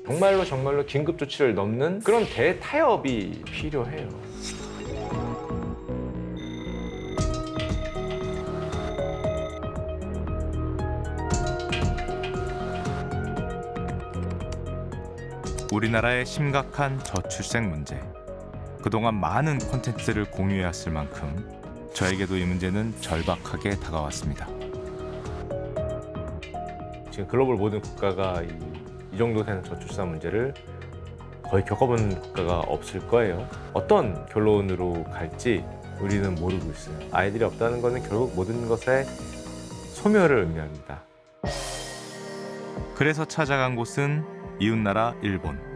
정말로 긴급 조치를 넘는 그런 대타협이 필요해요. 우리나라의 심각한 저출생 문제. 그동안 많은 콘텐츠를 공유해왔을 만큼 저에게도 이 문제는 절박하게 다가왔습니다. 지금 글로벌 모든 국가가 이 정도 되는 저출산 문제를 거의 겪어본 국가가 없을 거예요. 어떤 결론으로 갈지 우리는 모르고 있어요. 아이들이 없다는 것은 결국 모든 것의 소멸을 의미합니다. 그래서 찾아간 곳은 이웃나라 일본.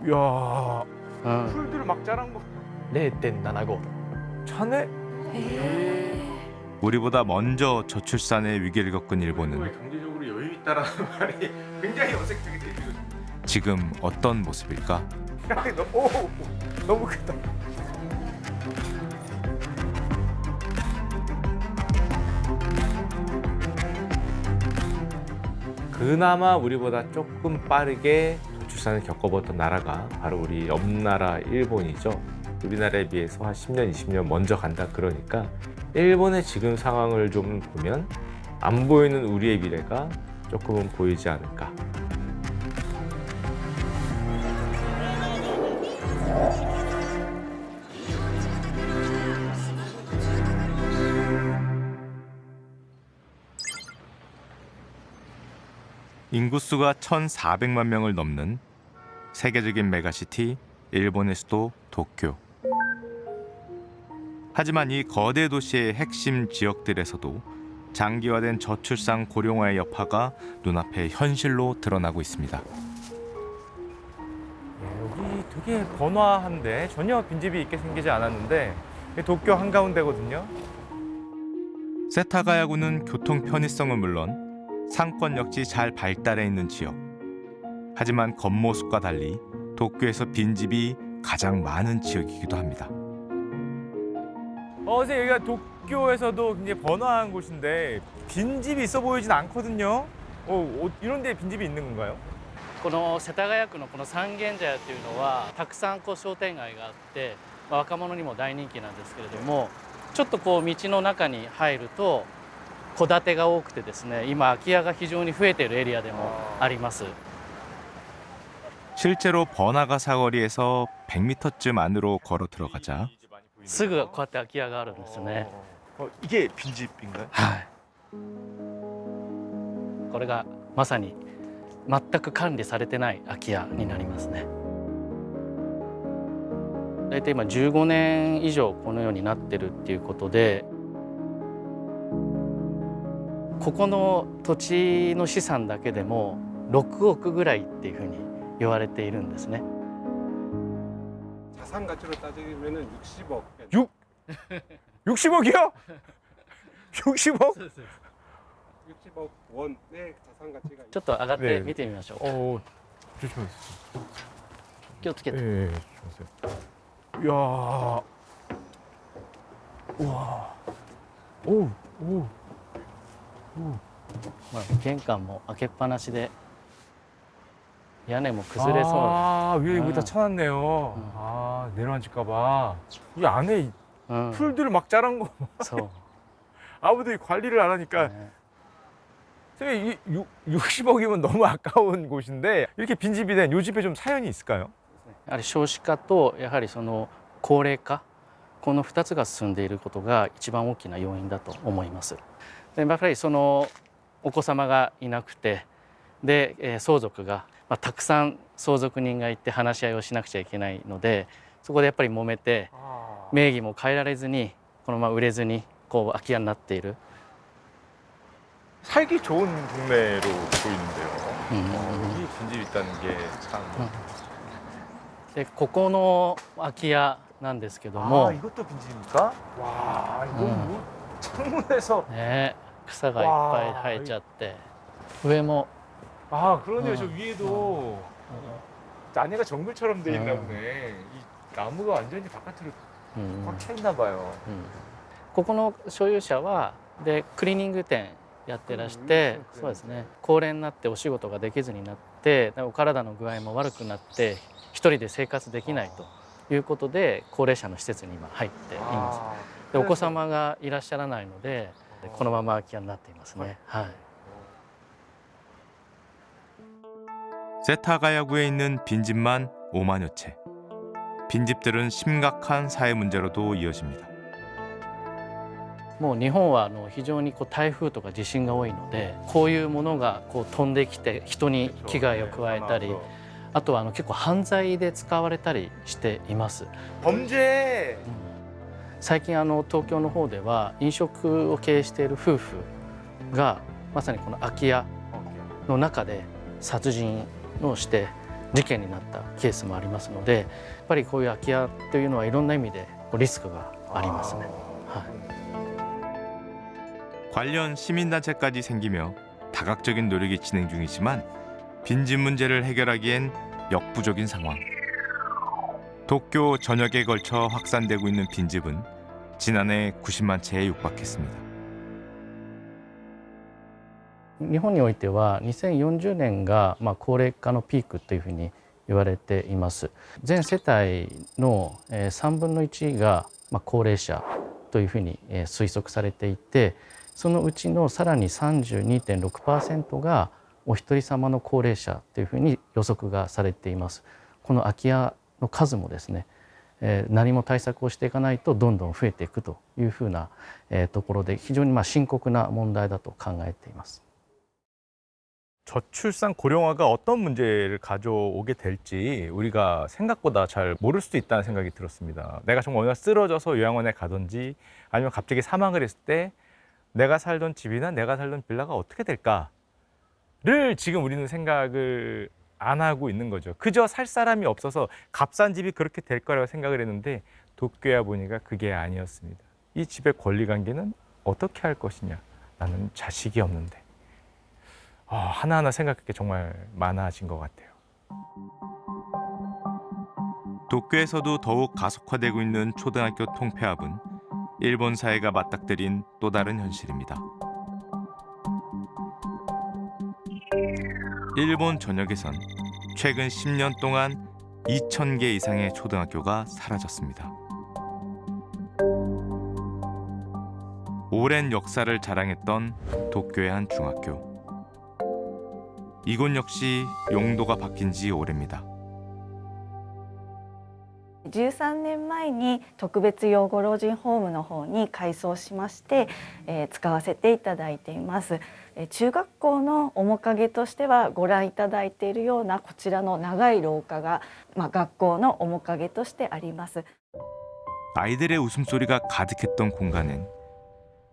이야, うん、 풀들 막 자란 거 0.75 차네? 우리보다 먼저 저출산의 위기를 겪은 일본은 경제적으로 여유 있다라는 말이 굉장히 어색하게 들리거든요. 지금 어떤 모습일까? 너무 크다. 그나마 우리보다 조금 빠르게 저출산을 겪어봤던 나라가 바로 우리 옆나라 일본이죠. 우리나라에 비해서 한 10년, 20년 먼저 간다 그러니까 일본의 지금 상황을 좀 보면 안 보이는 우리의 미래가 조금은 보이지 않을까. 인구수가 1,400만 명을 넘는 세계적인 메가시티 일본의 수도 도쿄. 하지만 이 거대 도시의 핵심 지역들에서도 장기화된 저출산 고령화의 여파가 눈앞에 현실로 드러나고 있습니다. 여기 되게 번화한데 전혀 빈집이 있게 생기지 않았는데 도쿄 한가운데거든요. 세타가야구는 교통 편의성은 물론 상권 역시 잘 발달해 있는 지역. 하지만 겉모습과 달리 도쿄에서 빈집이 가장 많은 지역이기도 합니다. 선생님 여기가 도쿄에서도 굉장히 번화한 곳인데 빈집이 있어 보이진 않거든요. 이런 데 빈집이 있는 건가요? この世田谷区のこの三軒茶屋というのはたくさん商店街があって、若者にも大人気なんですけれども、ちょっと道の中に入ると戸建てが多くてですね、今空き家が非常に増えているエリアでもあります。 실제로 번화가 사거리에서 100m쯤 안으로 걸어 들어가자 すぐこうやって空き家があるんですね。 이게 빈집인가요? はい。これがまさに全く管理されてない空き家になりますね。大体今15年以上このようになってるっていうことで、ここの土地の資産だけでも6億ぐらいっていうふうに言われているんですね。 자산 가치로 따지면은 60억. 60억이요? 60억? 60억 원의 자산 가치가 ちょっと上がって見てみましょう。 조심하세요. 気をつけて。 예, 조심하세요. 이야. 우와. 오. まあ玄関も開けっぱなしで屋根も崩れそう。 위에 이거 다 아. 쳐놨네요. 내려앉을까봐. 이 안에 うん、 풀들 막 자란 거 そう。 아무도 관리를 안 하니까. ね 선생님, 60억이면 너무 아까운 곳인데 이렇게 빈집이 된 요 집에 좀 사연이 있을까요? やはり少子化とやはりその高齢化、この2つが進んでいることが一番大きな要因だと思います。でやっぱりそのお子様がいなくて、で相続が、たくさん相続人がいて話し合いをしなくちゃいけないので、そこでやっぱり揉めて名義も変えられずにこのまま売れずに空き家になっている。 살기 좋은 동네로 보이는데요. 여기 빈집 있다는 게 참. でここの空き家なんですけども、 이것도 빈집입니까? 와, 이거 뭐 창문에서. ね、草がいっぱい生えちゃって、上も 그러네요. 저 위에도 안에가 정글처럼 돼 있나 보네. 이 나무가 완전히 바깥으로 うん 꽉 차 있나 봐요. ここの所有者はでクリーニング店やってらして、そうですね、高齢になってお仕事ができずになって、お体の具合も悪くなって一人で生活できないということで高齢者の施設に今入っています。でお子様がいらっしゃらないのでこのまま空き家になっていますね。はい。 세타가야구에 있는 빈집만 5만여 채. 빈집들은 심각한 사회 문제로도 이어집니다. もう日本は非常に台風とか地震が多いので、こういうものが飛んできて人に危害を加えたり、あとは結構犯罪で使われたりしています。 범죄! 最近東京の方では飲食を経営している夫婦がまさにこの空き家の中で殺人をして事件になったケースもありますので、やっぱりこういう空き家というのはいろんな意味でリスクがありますね。はい。 관련 시민단체까지 생기며 다각적인 노력이 진행 중이지만 빈집 문제를 해결하기엔 역부족인 상황. 도쿄 전역에 걸쳐 확산되고 있는 빈집은 지난해 90만 채에 육박했습니다. 日本においては2040年が高齢化のピークというふうに言われています。全世帯の3分の1が高齢者というふうに推測されていて、そのうちのさらに 32.6% がお一人様の高齢者というふうに予測がされています。この空き家の数もですね、何も対策をしていかないとどんどん増えていくというふうなところで非常に深刻な問題だと考えています。 저출산 고령화가 어떤 문제를 가져오게 될지 우리가 생각보다 잘 모를 수도 있다는 생각이 들었습니다. 내가 정말 어느 날 쓰러져서 요양원에 가든지 아니면 갑자기 사망을 했을 때 내가 살던 집이나 내가 살던 빌라가 어떻게 될까를 지금 우리는 생각을 안 하고 있는 거죠. 그저 살 사람이 없어서 값싼 집이 그렇게 될 거라고 생각을 했는데 도쿄에 보니까 그게 아니었습니다. 이 집의 권리관계는 어떻게 할 것이냐. 나는 자식이 없는데. 하나하나 생각할 게 정말 많아진 것 같아요. 도쿄에서도 더욱 가속화되고 있는 초등학교 통폐합은 일본 사회가 맞닥뜨린 또 다른 현실입니다. 일본 전역에선 최근 10년 동안 2,000개 이상의 초등학교가 사라졌습니다. 오랜 역사를 자랑했던 도쿄의 한 중학교. 이곳 역시 용도가 바뀐 지 오래입니다. 13年前に特別養護老人ホームの方に改装しまして、使わせていただいています。中学校の面影としてはご覧いただいているようなこちらの長い廊下が、学校の面影としてあります。 아이들의 웃음소리가 가득했던 공간엔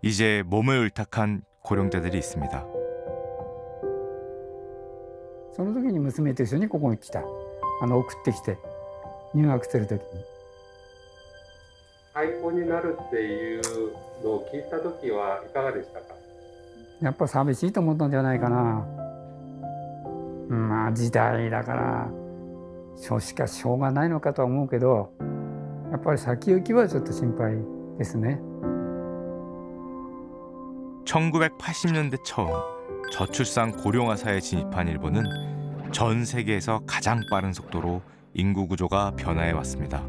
이제 몸을 을탁한 고령자들이 있습니다. その時に娘と一緒にここに来た。送ってきて入学する時に。廃校になるっていうのを聞いた時はいかがでしたか？やっぱ寂しいと思ったんじゃないかな。まあ時代だからしかしょうがないのかとは思うけど、やっぱり先行きはちょっと心配ですね。 1980년대 처음 저출산 고령화 사회에 진입한 일본은 전 세계에서 가장 빠른 속도로 인구 구조가 변화해 왔습니다.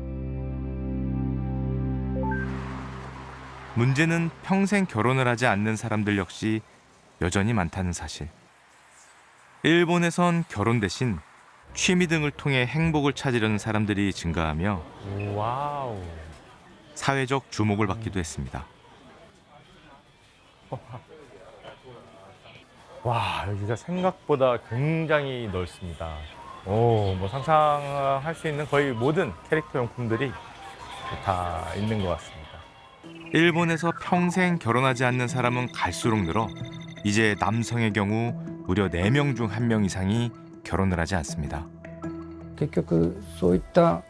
문제는 평생 결혼을 하지 않는 사람들 역시 여전히 많다는 사실. 일본에선 결혼 대신 취미 등을 통해 행복을 찾으려는 사람들이 증가하며 와우. 사회적 주목을 받기도 했습니다. 와, 여기가 생각보다 굉장히 넓습니다. 뭐 상상할 수 있는 거의 모든 캐릭터 용품들이 다 있는 것 같습니다. 일본에서 평생 결혼하지 않는 사람은 갈수록 늘어 이제 남성의 경우 무려 4명 중 1명 이상이 결혼을 하지 않습니다. 結局そういった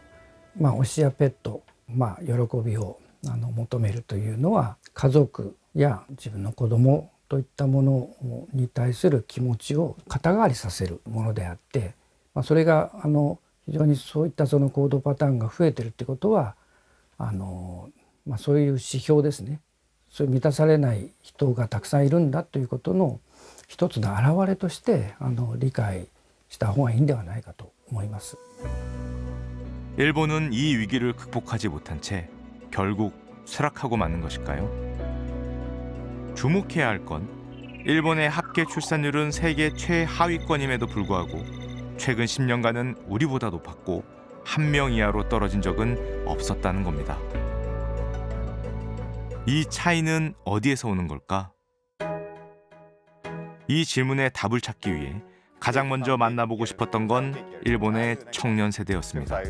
推しやペット、喜びを求めるというのは家族や自分の子供といったものに対する気持ちを肩代わりさせるものであって、それが非常にそういったその行動パターンが増えてるってことはそういう指標ですね。それ満たされない人がたくさんいるんだということの一つの表れとして理解した方がいいんではないかと思います。 일본은 이 위기를 극복하지 못한 채 결국 쇠락하고 마는 것일까요? 주목해야 할 건 일본의 합계 출산율은 세계 최하위권임에도 불구하고 최근 10년간은 우리보다 높았고 1명 이하로 떨어진 적은 없었다는 겁니다. 이 차이는 어디에서 오는 걸까? 이 질문에 답을 찾기 위해 가장 먼저 만나보고 싶었던 건 일본의 청년 세대였습니다.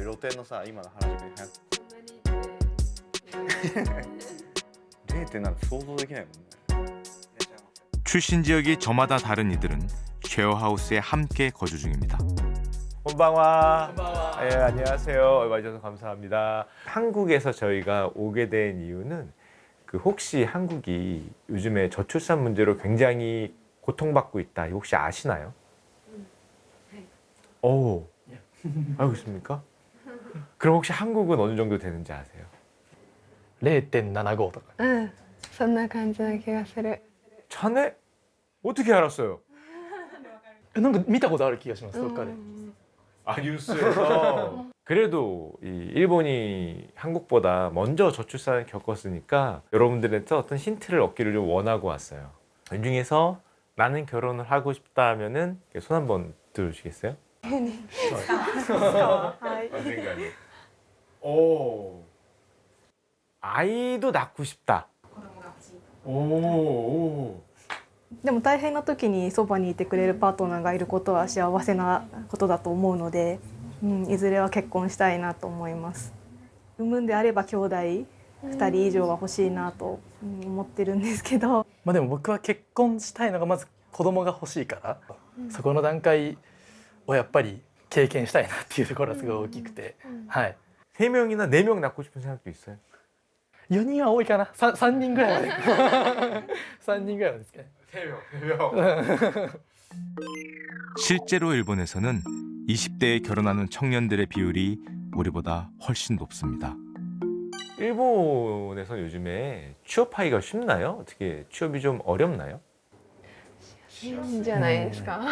출신 지역이 저마다 다른 이들은 쉐어하우스에 함께 거주 중입니다. 곤방와. 예, 안녕하세요. 와주셔서 감사합니다. 한국에서 저희가 오게 된 이유는 그 혹시 한국이 요즘에 저출산 문제로 굉장히 고통받고 있다. 혹시 아시나요? 오, 알고 있습니까? 그럼 혹시 한국은 어느 정도 되는지 아세요? 0.75とか。うん、そんな感じな気がする。 천에? 어떻게 알았어요? なんか見たことある気がします。どっかで。 아, 뉴스에서. 그래도 이 일본이 한국보다 먼저 저출산을 겪었으니까 여러분들한테 어떤 힌트를 얻기를 좀 원하고 왔어요. 이 중에서 나는 결혼을 하고 싶다 하면은 손 한번 들어주시겠어요? 오, 아이도 낳고 싶다. 오. でも大変な時にそばにいてくれるパートナーがいることは幸せなことだと思うので、いずれは結婚したいなと思います。産むんであれば兄弟2人以上は欲しいなと思ってるんですけど、まあでも僕は結婚したいのがまず子供が欲しいから、そこの段階をやっぱり経験したいなっていうところがすごい大きくて、はい。 3명이나 4명 낳고 싶은 생각도 있어요? 4人は多いかな。3人ぐらいまで。3人ぐらいまでですかね。 3명. 실제로 일본에서는 20대에 결혼하는 청년들의 비율이 우리보다 훨씬 높습니다. 일본에서 요즘에 취업하기가 쉽나요? 어떻게 취업이 좀 어렵나요? いいんじゃないですか。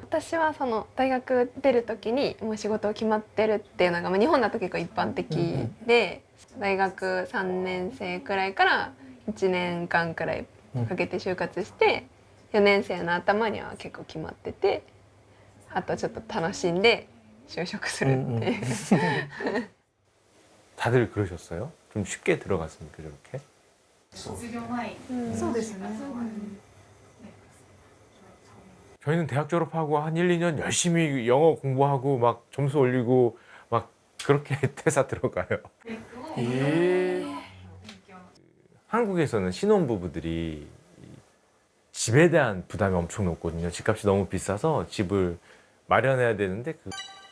私はその大学出る時にもう仕事決まってるっていうのが、日本だと結構一般的で、大学3年生くらいから1年間くらいかけて就活して4年生の頭には結構決まってて、あとちょっと楽しんで就職するっていう。 다들 그러셨어요? 좀 쉽게 들어갔습니까, 저렇게? そうですね。 저희는 대학 졸업하고 한 1, 2년 열심히 영어 공부하고 막 점수 올리고 막 그렇게 퇴사 들어가요. 한국에서는 신혼부부들이 집에 대한 부담이 엄청 높거든요. 집값이 너무 비싸서 집을 마련해야 되는데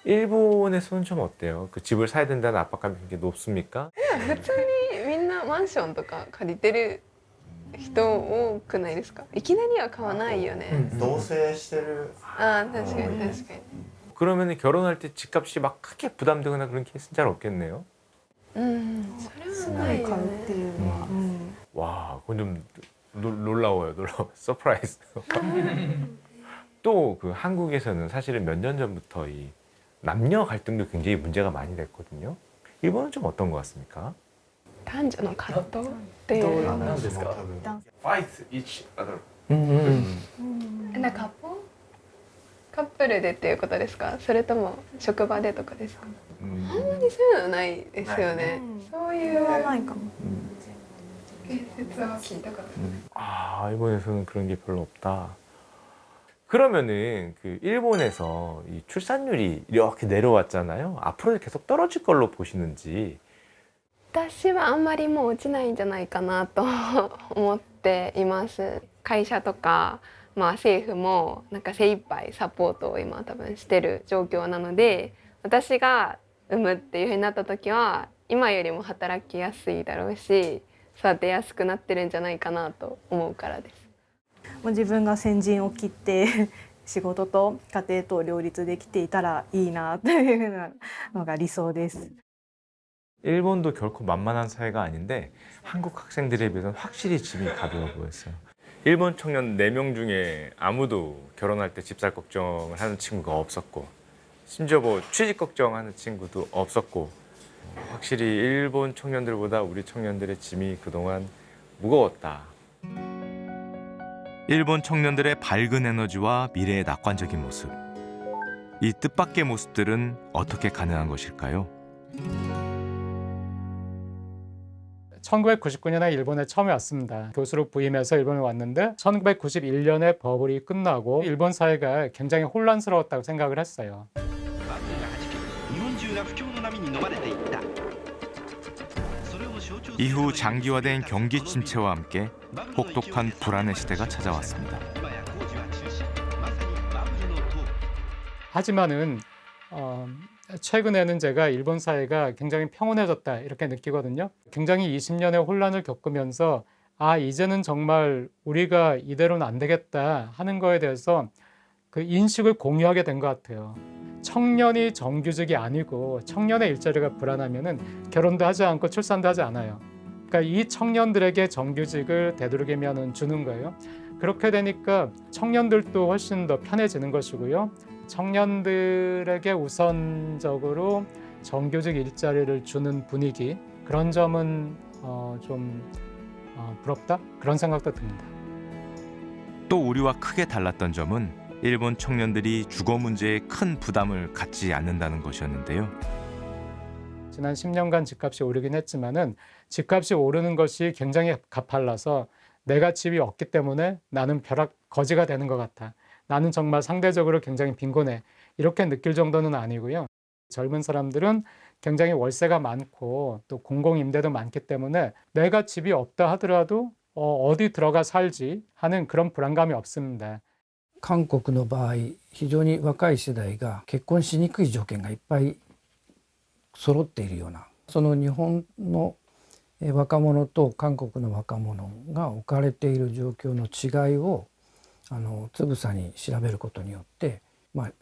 일본에서는 좀 어때요? 그 집을 사야 된다는 압박감이 굉장히 높습니까? 普通にみんなマンションとか借りてる人多くないですか？いきなりは買わないよね。同棲してる。ああ、確かに確かに。 그러면 결혼할 때 집값이 막 크게 부담되거나 그런 케이스는 잘 없겠네요. それはないよ買うってね。いうのは、와, 그건 좀 놀라워요. 서프라이즈. 또 그 한국에서는 사실은 몇 년 전부터 이 남녀 갈등도 굉장히 문제가 많이 됐거든요. 일본은 좀 어떤 것 같습니까? 男女の葛藤っていうのは何ですか？ Fight each other. なんかカップルでっていうことですか？それとも職場でとかですか？あんまりそういうのないですよね。そういうはないかも。説は聞いたことない。 아, 일본에서는 그런 게 별로 없다. 그러면은 그 일본에서 이 출산율이 이렇게 내려왔잖아요. 앞으로 계속 떨어질 걸로 보시는지. 私はあんまりもう落ちないんじゃないかなと思っています。会社とか、政府もなんか精一杯サポートを今多分してる状況なので、私が産むっていうふうになった時は今よりも働きやすいだろうし、育てやすくなってるんじゃないかなと思うからです。もう自分が先陣を切って仕事と家庭と両立できていたらいいなというふうなのが理想です。 일본도 결코 만만한 사회가 아닌데 한국 학생들에 비해서는 확실히 짐이 가벼워 보였어요. 일본 청년 4명 중에 아무도 결혼할 때 집살 걱정을 하는 친구가 없었고 심지어 뭐 취직 걱정하는 친구도 없었고 확실히 일본 청년들보다 우리 청년들의 짐이 그동안 무거웠다. 일본 청년들의 밝은 에너지와 미래의 낙관적인 모습. 이 뜻밖의 모습들은 어떻게 가능한 것일까요? 1999년에 일본에 처음에 왔습니다. 교수로 부임해서 일본에 왔는데 1991년에 버블이 끝나고 일본 사회가 굉장히 혼란스러웠다고 생각을 했어요. 이후 장기화된 경기 침체와 함께 혹독한 불안의 시대가 찾아왔습니다. 하지만은 최근에는 제가 일본 사회가 굉장히 평온해졌다 이렇게 느끼거든요. 굉장히 20년의 혼란을 겪으면서 이제는 정말 우리가 이대로는 안 되겠다 하는 거에 대해서 그 인식을 공유하게 된 것 같아요. 청년이 정규직이 아니고 청년의 일자리가 불안하면은 결혼도 하지 않고 출산도 하지 않아요. 그러니까 이 청년들에게 정규직을 되도록이면 주는 거예요. 그렇게 되니까 청년들도 훨씬 더 편해지는 것이고요. 청년들에게 우선적으로 정규직 일자리를 주는 분위기, 그런 점은 좀 부럽다? 그런 생각도 듭니다. 또 우리와 크게 달랐던 점은 일본 청년들이 주거 문제에 큰 부담을 갖지 않는다는 것이었는데요. 지난 10년간 집값이 오르긴 했지만은 집값이 오르는 것이 굉장히 가팔라서 내가 집이 없기 때문에 나는 벼락 거지가 되는 것 같아. 나는 정말 상대적으로 굉장히 빈곤해. 이렇게 느낄 정도는 아니고요. 젊은 사람들은 굉장히 월세가 많고 또 공공임대도 많기 때문에 내가 집이 없다 하더라도 어디 들어가 살지 하는 그런 불안감이 없습니다. 韓国の場合非常に若い世代が結婚しにくい条件がいっぱい揃っているような、その日本の若者と韓国の若者が置かれている状況の違いをつぶさに調べることによって、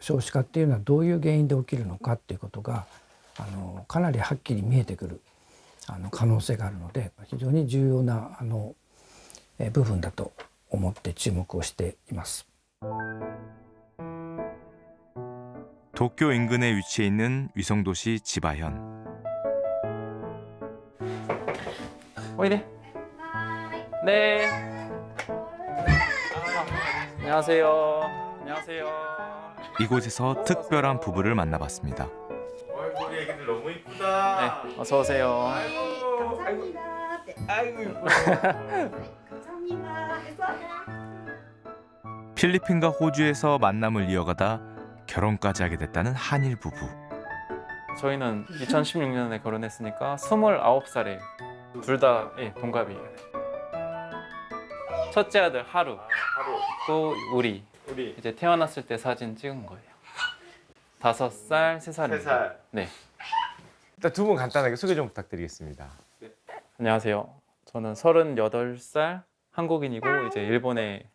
少子化っていうのはどういう原因で起きるのかっていうことがかなりはっきり見えてくる可能性があるので、非常に重要な部分だと思って注目をしています。 도쿄 인근에 위치해 있는 위성도시 지바현. 오이네. 네. 안녕하세요. 안녕하세요. 이곳에서 특별한 부부를 만나봤습니다. 우리 애기들 너무 이쁘다. 네, 어서 오세요. 아이고 이뻐. 필리핀과 호주에서 만남을 이어가다 결혼까지 하게 됐다는 한일 부부. 저희는 2016년에 결혼했으니까 29살이에요. 둘 다 동갑이에요. 첫째 아들 하루, 또 우리 이제 태어났을 때 사진 찍은 거예요. 5살, 3살입니다. 3살. 네. 일단 두 분 간단하게 소개 좀 부탁드리겠습니다. 안녕하세요. 저는 38살 한국인이고 이제 일본에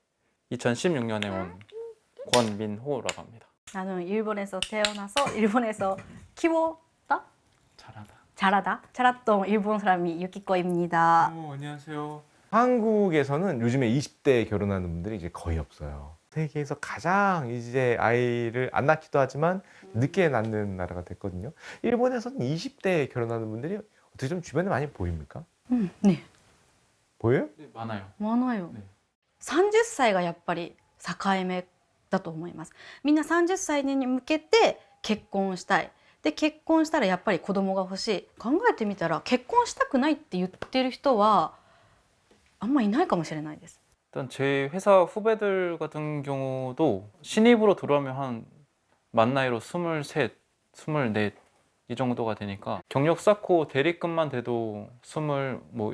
2016년에 온 권민호라고 합니다. 나는 일본에서 태어나서 일본에서 키웠다? 잘하다. 자랐던 일본 사람이 유키코입니다. 안녕하세요. 한국에서는 요즘에 20대에 결혼하는 분들이 이제 거의 없어요. 세계에서 가장 이제 아이를 안 낳기도 하지만 늦게 낳는 나라가 됐거든요. 일본에서는 20대에 결혼하는 분들이 어떻게 좀 주변에 많이 보입니까? 네. 보여요? 네, 많아요. 많아요. 네. 30歳がやっぱり境目だと思います。みんな30歳に向けて結婚したい。で結婚したらやっぱり子供が欲しい。考えてみたら結婚したくないって言ってる人はあんまいないかもしれないです。 일단 제 회사 후배들 같은 경우도 신입으로 들어오면 한 만 나이로 23, 24 이 정도가 되니까 경력 쌓고 대리급만 돼도 27, 뭐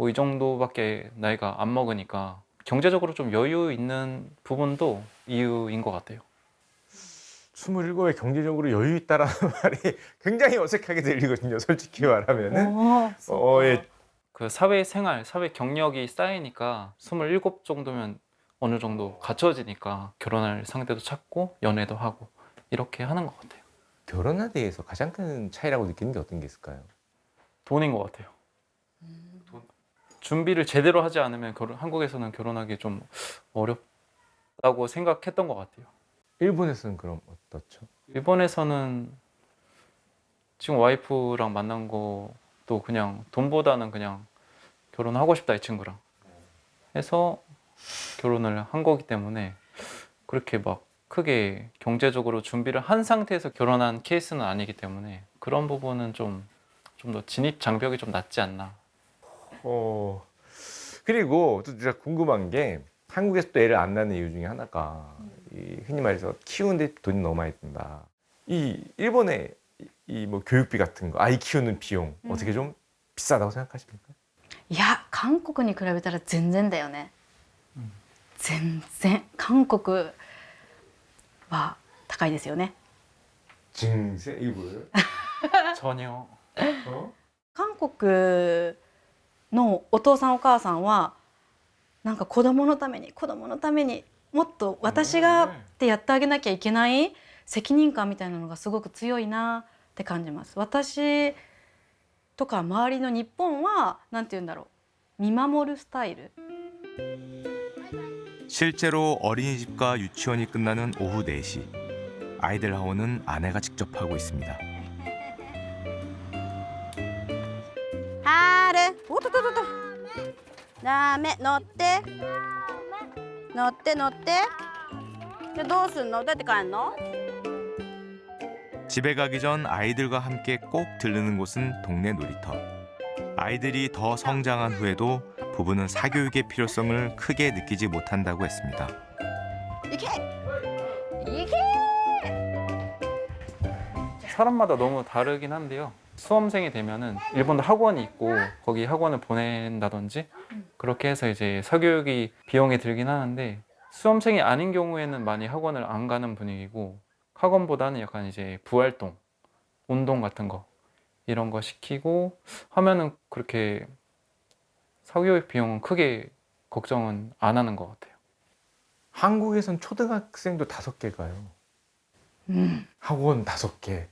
이 정도밖에 나이가 안 먹으니까 경제적으로 좀 여유 있는 부분도 이유인 것 같아요. 27에 경제적으로 여유 있다라는 말이 굉장히 어색하게 들리거든요. 솔직히 말하면은. 예. 그 사회생활, 사회 경력이 쌓이니까 27 정도면 어느 정도 갖춰지니까 결혼할 상대도 찾고 연애도 하고 이렇게 하는 것 같아요. 결혼에 대해서 가장 큰 차이라고 느끼는 게 어떤 게 있을까요? 돈인 것 같아요. 준비를 제대로 하지 않으면 한국에서는 결혼하기 좀 어렵다고 생각했던 것 같아요. 일본에서는 그럼 어떻죠? 일본에서는 지금 와이프랑 만난 것도 그냥 돈보다는 그냥 결혼하고 싶다 이 친구랑 해서 결혼을 한 거기 때문에 그렇게 막 크게 경제적으로 준비를 한 상태에서 결혼한 케이스는 아니기 때문에 그런 부분은 좀 더 진입 장벽이 좀 낮지 않나. 그리고 또 진짜 궁금한 게 한국에서 또 애를 안 낳는 이유 중에 하나가 이 흔히 말해서 키우는데 돈이 너무 많이 든다. 이 일본의 이 뭐 교육비 같은 거, 아이 키우는 비용 어떻게 좀 비싸다고 생각하십니까? いや韓国に比べたら全然だよね、全然韓国は高いですよね。 증세 이거 뭐예요? 전혀. 韓国のお父さんお母さんはなんか子供のためにもっと私がってやってあげなきゃいけない責任感みたいなのがすごく強いなって感じます。私とか周りの日本はなんて言うんだろう、見守るスタイル。 실제로 어린이집과 유치원이 끝나는 오후 4시. 아이들 하원은 아내가 직접 하고 있습니다. はるおっとっとっとっとダメ乗って乗って乗ってじゃあどうすんのどうやって帰んの 집에 가기 전 아이들과 함께 꼭 들르는 곳은 동네 놀이터. 아이들이 더 성장한 후에도 부부는 사교육의 필요성을 크게 느끼지 못한다고 했습니다. 行け行け 사람마다 너무 다르긴 한데요. 수험생이 되면은 일본도 학원이 있고 거기 학원을 보낸다든지 그렇게 해서 이제 사교육이 비용이 들긴 하는데 수험생이 아닌 경우에는 많이 학원을 안 가는 분위기고 학원보다는 약간 이제 부활동, 운동 같은 거 이런 거 시키고 하면은 그렇게 사교육 비용은 크게 걱정은 안 하는 것 같아요. 한국에선 초등학생도 5개 가요. 학원 5개.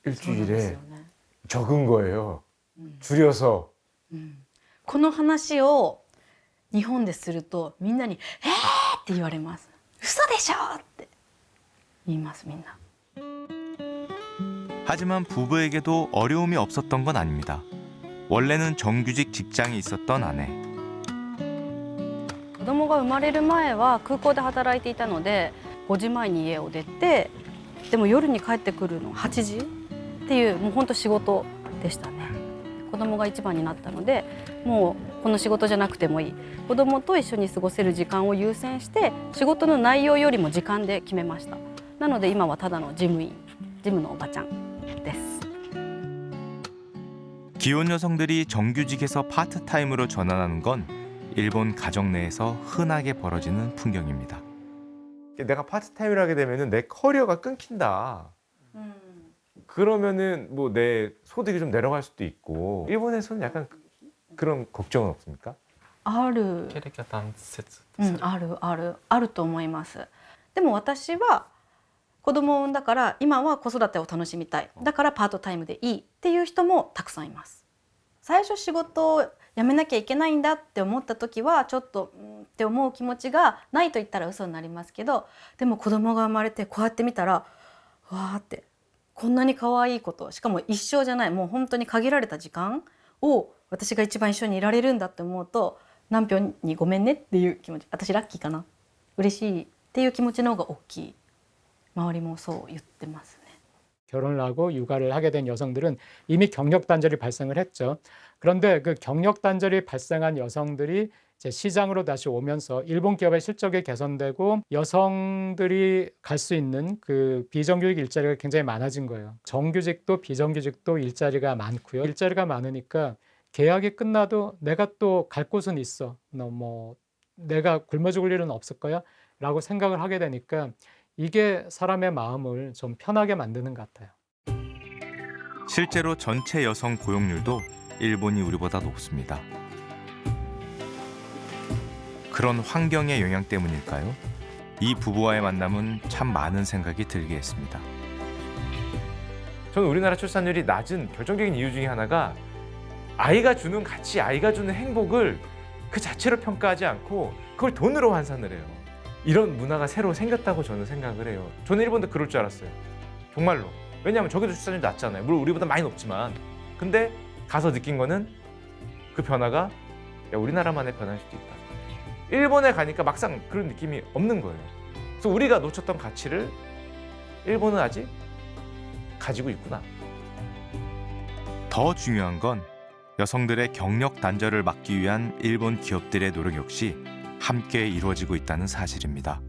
일주일에 적은 거예요. 줄여서. この話を日本でするとみんなに「って言われます。嘘でしょって言いますみんな。 하지만 부부에게도 어려움이 없었던 건 아닙니다. 원래는 정규직 직장이 있었던 아내. 子供が生まれる前は空港で働いていたので5時前に家を出てでも夜に帰ってくるの8時っていうもう本当仕事でしたね。子供が一番になったのでもうこの仕事じゃなくてもいい、子供と一緒に過ごせる時間を優先して仕事の内容よりも時間で決めました。なので今はただの事務のおばちゃんです。 기혼 여성들이 정규직에서 파트타임으로 전환하는 건 일본 가정 내에서 흔하게 벌어지는 풍경입니다. 내가 파트타임을 하게 되면은 내 커리어가 끊긴다. 그러면은 뭐 내 소득이 좀 내려갈 수도 있고 일본에서는 약간 그런 걱정은 없습니까? ある、あると思います。でも私は子供を産んだから今は子育てを楽しみたい、だからパートタイムでいいっていう人もたくさんいます。最初仕事を辞めなきゃいけないんだって思った時はちょっとって思う気持ちがないと言ったら嘘になりますけど、でも子供が生まれてこうやって見たらわーってこんなに可愛いこと、しかも一生じゃない、もう本当に限られた時間を私が一番一緒にいられるんだって思うと、何票にごめんねっていう気持ち、私ラッキーかな、嬉しいっていう気持ちの方が大きい。周りもそう言ってますね。 결혼을 하고 육아를 하게 된 여성들은 이미 경력 단절이 발생을 했죠. 그런데 그 경력 단절이 발생한 여성들이 이제 시장으로 다시 오면서 일본 기업의 실적이 개선되고 여성들이 갈 수 있는 그 비정규직 일자리가 굉장히 많아진 거예요. 정규직도 비정규직도 일자리가 많고요. 일자리가 많으니까 계약이 끝나도 내가 또 갈 곳은 있어. 너 뭐 내가 굶어 죽을 일은 없을 거야? 라고 생각을 하게 되니까 이게 사람의 마음을 좀 편하게 만드는 것 같아요. 실제로 전체 여성 고용률도 일본이 우리보다 높습니다. 그런 환경의 영향 때문일까요? 이 부부와의 만남은 참 많은 생각이 들게 했습니다. 저는 우리나라 출산율이 낮은 결정적인 이유 중에 하나가 아이가 주는 가치, 아이가 주는 행복을 그 자체로 평가하지 않고 그걸 돈으로 환산을 해요. 이런 문화가 새로 생겼다고 저는 생각을 해요. 저는 일본도 그럴 줄 알았어요. 정말로. 왜냐하면 저기도 출산율이 낮잖아요. 물론 우리보다 많이 높지만. 근데 가서 느낀 거는 그 변화가 야, 우리나라만의 변화일 수도 있다. 일본에 가니까 막상 그런 느낌이 없는 거예요. 그래서 우리가 놓쳤던 가치를 일본은 아직 가지고 있구나. 더 중요한 건 여성들의 경력 단절을 막기 위한 일본 기업들의 노력 역시 함께 이루어지고 있다는 사실입니다.